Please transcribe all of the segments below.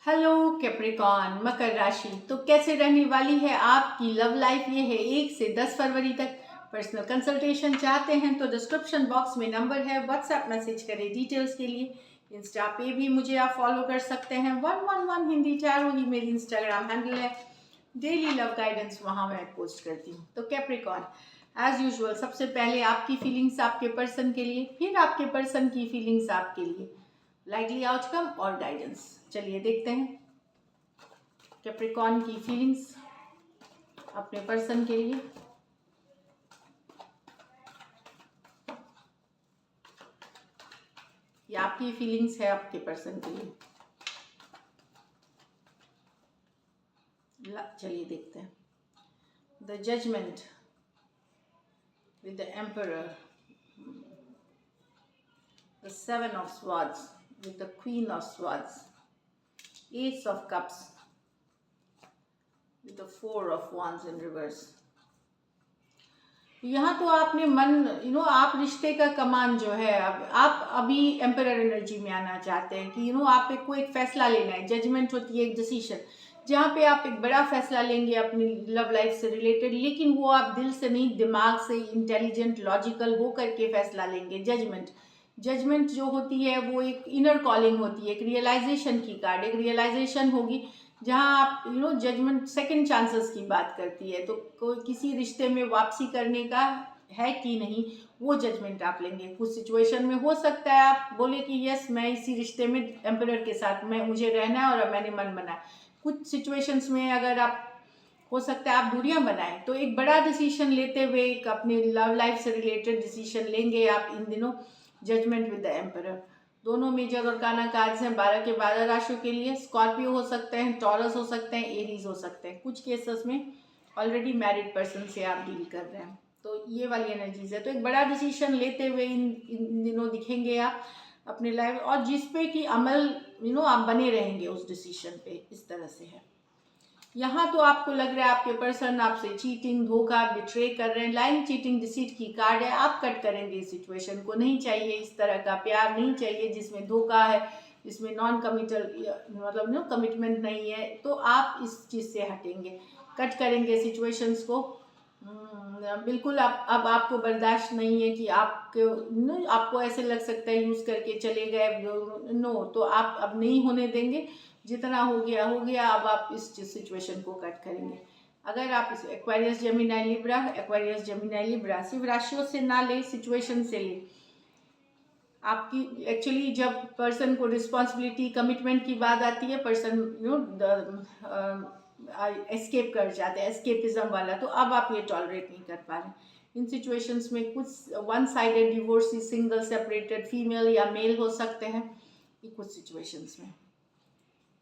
Hello Capricorn मकर राशि। तो कैसे रहने वाली है आपकी लव लाइफ? ये है 1 से 10 फरवरी तक। पर्सनल कंसल्टेशन चाहते हैं तो डिस्क्रिप्शन बॉक्स में नंबर है, व्हाट्सएप मैसेज करें डिटेल्स के लिए। इंस्टा पे भी मुझे आप फॉलो कर सकते हैं, 111 हिंदी टैरो ही मेरी इंस्टाग्राम हैंडल है। डेली लव गाइडेंस वहाँ मैं पोस्ट करती हूँ। तो कैप्रिकॉन एज यूजुअल, सबसे पहले आपकी फीलिंग्स आपके पर्सन के लिए, फिर आपके पर्सन की फीलिंग्स आपके लिए, लाइकली आउटकम और गाइडेंस। चलिए देखते हैं कैप्रिकॉन की फीलिंग्स अपने पर्सन के लिए। ये आपकी फीलिंग्स है आपके पर्सन के लिए। चलिए देखते हैं। The judgement with the emperor, the 7 of swords with the queen of swords, ace of cups with the 4 of wands in reverse. यहाँ तो आपने मन आप रिश्ते का कमान जो है, अब आप अभी एम्परर एनर्जी में आना चाहते हैं कि आप को एक फैसला लेना है। जजमेंट होती है एक डिसीजन, जहाँ पे आप एक बड़ा फैसला लेंगे अपनी लव लाइफ से रिलेटेड, लेकिन वो आप दिल से नहीं, दिमाग से, इंटेलिजेंट लॉजिकल हो करके फैसला लेंगे। जजमेंट जो होती है वो एक इनर कॉलिंग होती है, एक रियलाइजेशन की कार्ड, एक रियलाइजेशन होगी जहाँ आप जजमेंट सेकंड चांसेस की बात करती है। तो कोई किसी रिश्ते में वापसी करने का है कि नहीं, वो जजमेंट आप लेंगे। कुछ सिचुएशन में हो सकता है आप बोले कि यस मैं इसी रिश्ते में एम्परर के साथ मुझे रहना है और मैंने मन बनाया। कुछ सिचुएशंस में अगर आप हो सकता है आप दूरियां बनाएं, तो एक बड़ा डिसीजन लेते हुए एक अपनी लव लाइफ से रिलेटेड डिसीजन लेंगे आप इन दिनों। जजमेंट विद द एम्परर, दोनों मेजर और काना कार्ड्स हैं 12 के 12 राशियों के लिए। स्कॉर्पियो हो सकते हैं, टॉरस हो सकते हैं, एरीज हो सकते हैं। कुछ केसेस में ऑलरेडी मैरिड पर्सन से आप डील कर रहे हैं, तो ये वाली एनर्जीज है। तो एक बड़ा डिसीजन लेते हुए इन दिनों दिखेंगे आप अपने लाइफ, और जिस पे कि अमल आप बने रहेंगे उस डिसीजन पे, इस तरह से है। यहाँ तो आपको लग रहा है आपके पर्सन आपसे चीटिंग, धोखा, बिट्रे कर रहे हैं। लाइन, चीटिंग, डिसीट की कार्ड है। आप कट करेंगे इस सिचुएशन को। नहीं चाहिए इस तरह का प्यार, नहीं चाहिए जिसमें धोखा है, जिसमें नॉन कमिटल मतलब कमिटमेंट नहीं है। तो आप इस चीज़ से हटेंगे, कट करेंगे सिचुएशंस को। बिल्कुल अब आपको बर्दाश्त नहीं है कि आपको ऐसे लग सकता है यूज़ करके चले गए। नो, तो आप अब नहीं होने देंगे। जितना हो गया हो गया। अब आप इस सिचुएशन को कट करेंगे। अगर आप इस एक्वारियस जेमिनी लिब्रा सिर्फ राशियों से ना ले, सिचुएशन से ले। आपकी एक्चुअली जब पर्सन को रिस्पॉन्सिबिलिटी, कमिटमेंट की बात आती है, पर्सन एस्केप कर जाते हैं, एस्केपिज्म वाला। तो अब आप ये टॉलरेट नहीं कर पा रहे। इन सिचुएशंस में कुछ one sided divorcee, single, separated, female या मेल हो सकते हैं कुछ सिचुएशंस में।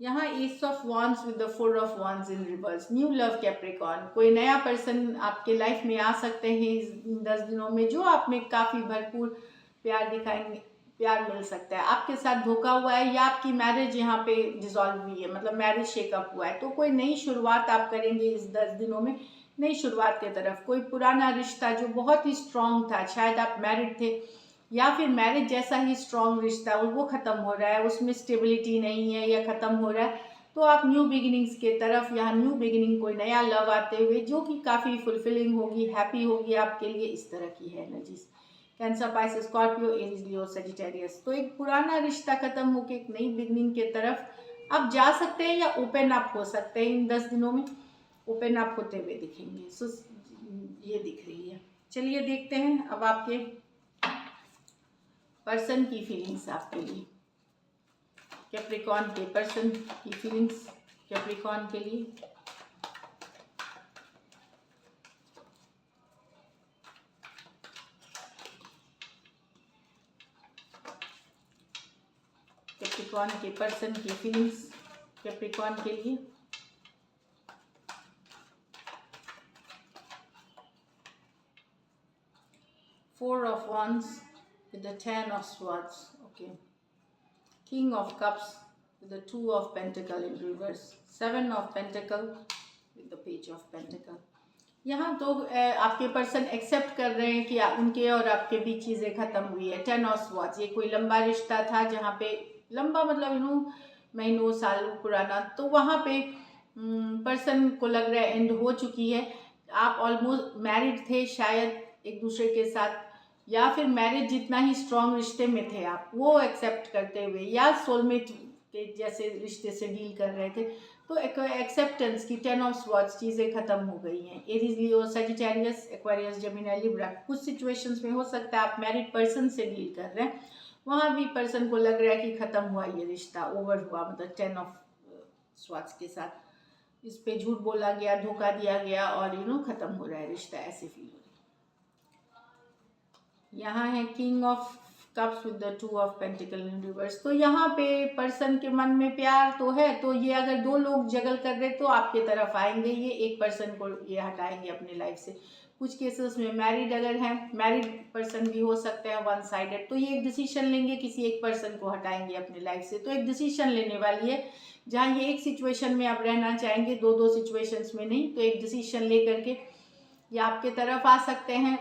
यहाँ S of wands with the 4 of wands in reverse. New love Capricorn, कोई नया पर्सन आपके लाइफ में आ सकते हैं इन 10 दिनों में, जो आप में काफ़ी भरपूर प्यार दिखाएंगे। प्यार मिल सकता है। आपके साथ धोखा हुआ है या आपकी मैरिज यहाँ पे डिसॉल्व हुई है, मतलब मैरिज शेकअप हुआ है, तो कोई नई शुरुआत आप करेंगे इस 10 दिनों में। नई शुरुआत की तरफ कोई पुराना रिश्ता जो बहुत ही स्ट्रांग था, शायद आप मैरिड थे या फिर मैरिज जैसा ही स्ट्रॉन्ग रिश्ता वो ख़त्म हो रहा है, उसमें स्टेबिलिटी नहीं है या ख़त्म हो रहा है, तो आप न्यू बिगिनिंग्स के तरफ, यहाँ न्यू बिगिनिंग, कोई नया लव आते हुए जो कि काफ़ी फुलफिलिंग होगी, हैप्पी होगी आपके लिए। इस तरह की है energies. Cancer, Pisces, Scorpio, Aries, Leo, Sagittarius. तो एक पुराना रिश्ता ख़त्म होकर एक नई बिगिनिंग के तरफ आप जा सकते हैं या ओपन अप हो सकते हैं। इन 10 दिनों में ओपन अप होते हुए दिखेंगे। सो ये दिख रही है। चलिए देखते हैं अब आपके पर्सन की फीलिंग्स आपके लिए। कैप्रिकॉर्न के पर्सन की फीलिंग्स कैप्रिकॉर्न के लिए। कैप्रिकॉर्न के पर्सन की फीलिंग्स कैप्रिकॉर्न के लिए। Four of wands with the 10 of swords. Okay. King of cups with the 2 of pentacle in reverse. 7 of pentacle with the page of pentacle. यहाँ तो आपके पर्सन एक्सेप्ट कर रहे हैं कि उनके और आपके बीच चीज़ें ख़त्म हुई है। 10 of swords, ये कोई लंबा रिश्ता था जहाँ पे, लंबा मतलब महीनों सालों पुराना, तो वहाँ पे पर्सन को लग रहा है एंड हो चुकी है। आप ऑलमोस्ट मैरिड थे शायद एक दूसरे के साथ, या फिर मैरिज जितना ही स्ट्रॉन्ग रिश्ते में थे आप, वो एक्सेप्ट करते हुए, या सोलमेट के जैसे रिश्ते से डील कर रहे थे, तो एक्सेप्टेंस की 10 ऑफ स्वॉर्ड्स चीज़ें खत्म हो गई हैं। Aries, Leo, Sagittarius, Aquarius, Gemini, Libra. कुछ सिचुएशंस में हो सकता है आप मैरिड पर्सन से डील कर रहे हैं, वहाँ भी पर्सन को लग रहा है कि ख़त्म हुआ ये रिश्ता, ओवर हुआ, मतलब 10 ऑफ स्वॉर्ड्स के साथ इस पे झूठ बोला गया, धोखा दिया गया और ख़त्म हो रहा है रिश्ता, ऐसे फील हो रही है। यहाँ है king of cups with the 2 of pentacle in reverse. तो यहाँ पे पर्सन के मन में प्यार तो है, तो ये अगर 2 लोग जगल कर रहे तो आपके तरफ आएंगे, ये एक पर्सन को ये हटाएंगे अपने लाइफ से। कुछ केसेस में मैरिड अगर हैं, मैरिड पर्सन भी हो सकते हैं वन साइडेड, तो ये एक डिसीजन लेंगे, किसी एक पर्सन को हटाएंगे अपने लाइफ से। तो एक डिसीजन लेने वाली है, जहाँ ये एक सिचुएशन में आप रहना चाहेंगे, 2 सिचुएशंस में नहीं, तो एक डिसीजन ले करके या आपके तरफ आ सकते हैं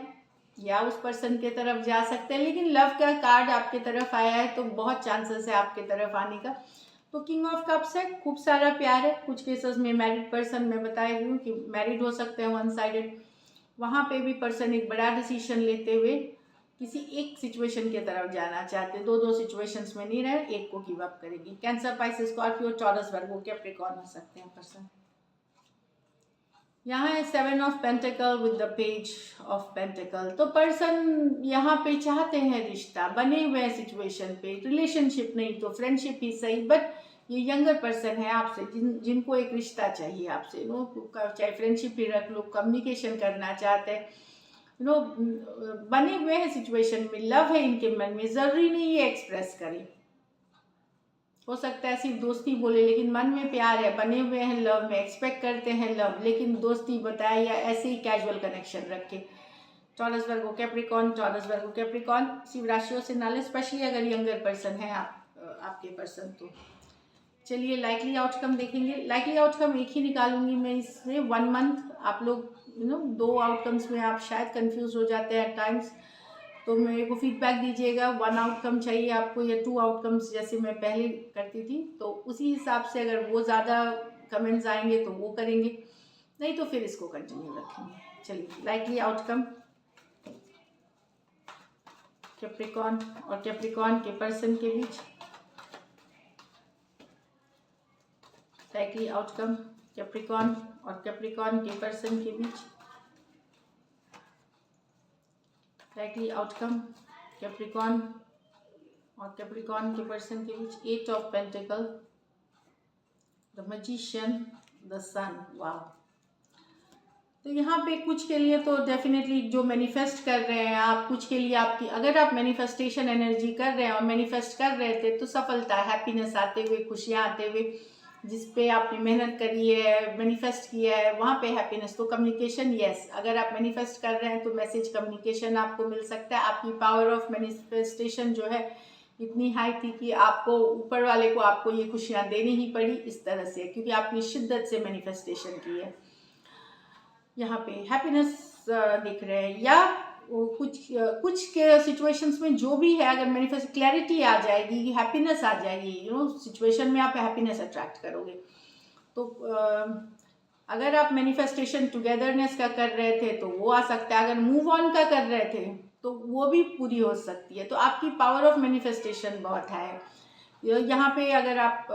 या उस पर्सन के तरफ जा सकते हैं। लेकिन लव का कार्ड आपके तरफ आया है, तो बहुत चांसेस है आपके तरफ आने का। तो किंग ऑफ कप्स है, खूब सारा प्यार है। कुछ केसेस में मैरिड पर्सन, मैं बता रही हूँ कि मैरिड हो सकते हैं वन साइडेड, वहाँ पे भी पर्सन एक बड़ा डिसीजन लेते हुए किसी एक सिचुएशन के तरफ जाना चाहते हैं, 2 सिचुएशंस में नहीं रहे, एक को गिव अप करेंगे। कैंसर, पाइसेस, स्कॉर्पियो, टॉरस, वर्गो, कैप्रिकॉर्न हो सकते हैं पर्सन। यहाँ है 7 of pentacle with the page of pentacle. तो पर्सन यहाँ पे चाहते हैं रिश्ता, बने हुए हैं सिचुएशन पे, रिलेशनशिप नहीं तो फ्रेंडशिप ही सही, बट ये यंगर पर्सन है आपसे, जिनको एक रिश्ता चाहिए आपसे, चाहे फ्रेंडशिप ही रख लो, कम्युनिकेशन करना चाहते हैं, बने हुए हैं सिचुएशन में, लव है इनके मन में, ज़रूरी नहीं है एक्सप्रेस करें, हो सकता है सिर्फ दोस्ती बोले, लेकिन मन में प्यार है, बने हुए हैं लव में, एक्सपेक्ट करते हैं लव, लेकिन दोस्ती बताए या ऐसे ही कैजुअल कनेक्शन रखे। टॉरस, वर्गो, कैप्रिकॉर्न, टॉरस, वर्गो, कैप्रिकॉर्न शिव राशियों से नाले, स्पेशली अगर यंगर पर्सन है आपके पर्सन। तो चलिए लाइकली आउटकम देखेंगे। लाइकली आउटकम एक ही निकालूंगी मैं इसमें, 1 मंथ। आप लोग 2 आउटकम्स में आप शायद कंफ्यूज हो जाते हैं टाइम्स, तो मेरे को फीडबैक दीजिएगा। 1 आउटकम चाहिए आपको या 2 आउटकम्स, जैसे मैं पहले करती थी, तो उसी हिसाब से अगर वो ज़्यादा कमेंट्स आएंगे तो वो करेंगे, नहीं तो फिर इसको कंटिन्यू रखेंगे। चलिए लाइकली आउटकम कैप्रिकॉर्न और कैप्रिकॉर्न के पर्सन के बीच। लाइकली आउटकम कैप्रिकॉर्न और कैप्रिकॉर्न के पर्सन के बीच। लाइकली आउटकम कैप्रिकॉर्न और कैप्रिकॉर्न के पर्सन के बीच। 8 of pentacles, the magician, the sun. वाह। तो यहाँ पे कुछ के लिए तो डेफिनेटली जो मैनिफेस्ट कर रहे हैं आप, कुछ के लिए आपकी, अगर आप मैनिफेस्टेशन एनर्जी कर रहे हैं और मैनिफेस्ट कर रहे थे, तो सफलता, हैप्पीनेस आते हुए, खुशियाँ आते हुए, जिस पे आपने मेहनत करी है, मैनिफेस्ट किया है, वहाँ पे हैप्पीनेस। तो कम्युनिकेशन, यस, अगर आप मैनिफेस्ट कर रहे हैं तो मैसेज कम्युनिकेशन आपको मिल सकता है। आपकी पावर ऑफ मैनिफेस्टेशन जो है इतनी हाई थी कि आपको, ऊपर वाले को आपको ये खुशियाँ देनी ही पड़ी इस तरह से, क्योंकि आपने शिद्दत से मैनिफेस्टेशन की है। यहाँ पे हैप्पीनेस दिख रहे हैं, या कुछ के सिचुएशंस में जो भी है, अगर मैनिफेस्ट क्लैरिटी आ जाएगी, हैप्पीनेस आ जाएगी, सिचुएशन में आप हैप्पीनेस अट्रैक्ट करोगे। तो अगर आप मैनिफेस्टेशन टुगेदरनेस का कर रहे थे तो वो आ सकता है, अगर मूव ऑन का कर रहे थे तो वो भी पूरी हो सकती है। तो आपकी पावर ऑफ मैनिफेस्टेशन बहुत है यहाँ पे। अगर आप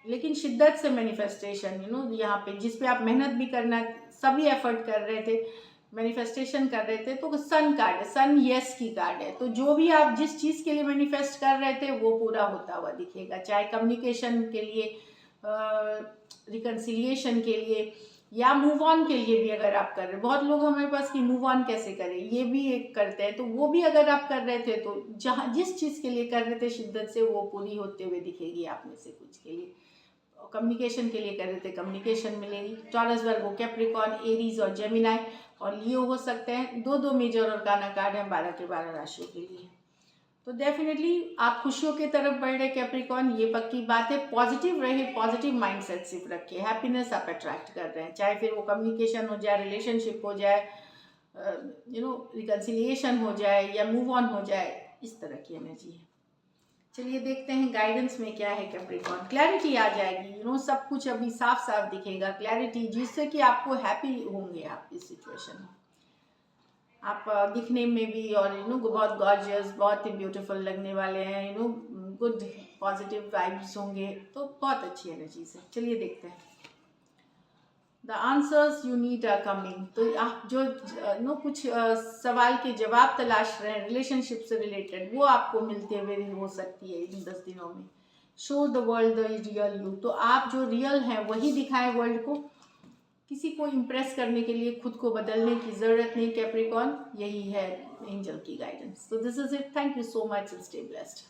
लेकिन शिद्दत से मैनिफेस्टेशन, यहाँ पे जिस पे आप मेहनत भी करना, सभी एफर्ट कर रहे थे, मैनिफेस्टेशन कर रहे थे, तो सन कार्ड है, सन यस की कार्ड है। तो जो भी आप जिस चीज़ के लिए मैनिफेस्ट कर रहे थे वो पूरा होता हुआ दिखेगा, चाहे कम्युनिकेशन के लिए, रिकन्सिलिएशन के लिए, या मूव ऑन के लिए भी अगर आप कर रहे हैं। बहुत लोग हमारे पास कि मूव ऑन कैसे करें, ये भी एक करते हैं, तो वो भी अगर आप कर रहे थे तो जहाँ जिस चीज़ के लिए कर रहे थे शिद्दत से, वो पूरी होते हुए दिखेगी आप में से कुछ के लिए। कम्युनिकेशन के लिए कर रहे थे, कम्युनिकेशन मिलेगी। टॉरस, वर्गो, कैप्रिकॉर्न, एरीज और जेमिनी और लियो हो सकते हैं। 2 मेजर और गाना कार्ड हैं 12 के 12 राशियों के लिए। तो डेफिनेटली आप खुशियों की तरफ बढ़ रहे कैप्रिकॉर्न, ये पक्की बात है। पॉजिटिव रहे, पॉजिटिव माइंडसेट सिर्फ रखिए, हैप्पीनेस आप अट्रैक्ट कर रहे हैं, चाहे फिर वो कम्युनिकेशन हो जाए, रिलेशनशिप हो जाए, रिकन्सिलिएशन हो जाए या मूव ऑन हो जाए, इस तरह की एनर्जी है। चलिए देखते हैं गाइडेंस में क्या है कैप्रिकॉर्न। क्लैरिटी आ जाएगी, सब कुछ अभी साफ साफ दिखेगा, क्लैरिटी, जिससे कि आपको हैप्पी होंगे आप इस सिचुएशन में। आप दिखने में भी और बहुत गॉर्जियस, बहुत ही ब्यूटीफुल लगने वाले हैं, गुड पॉजिटिव वाइब्स होंगे, तो बहुत अच्छी एनर्जी से। चलिए देखते हैं। The answers you need are coming. तो आप जो कुछ सवाल के जवाब तलाश रहे हैं रिलेशनशिप से रिलेटेड, वो आपको मिलते हुए हो सकती है इन 10 दिनों में। Show the world the real you. तो आप जो रियल हैं वही दिखाएं वर्ल्ड को। किसी को इम्प्रेस करने के लिए खुद को बदलने की ज़रूरत नहीं कैप्रिकॉर्न, यही है एंजल की guidance. So this is it. Thank you so much and stay blessed.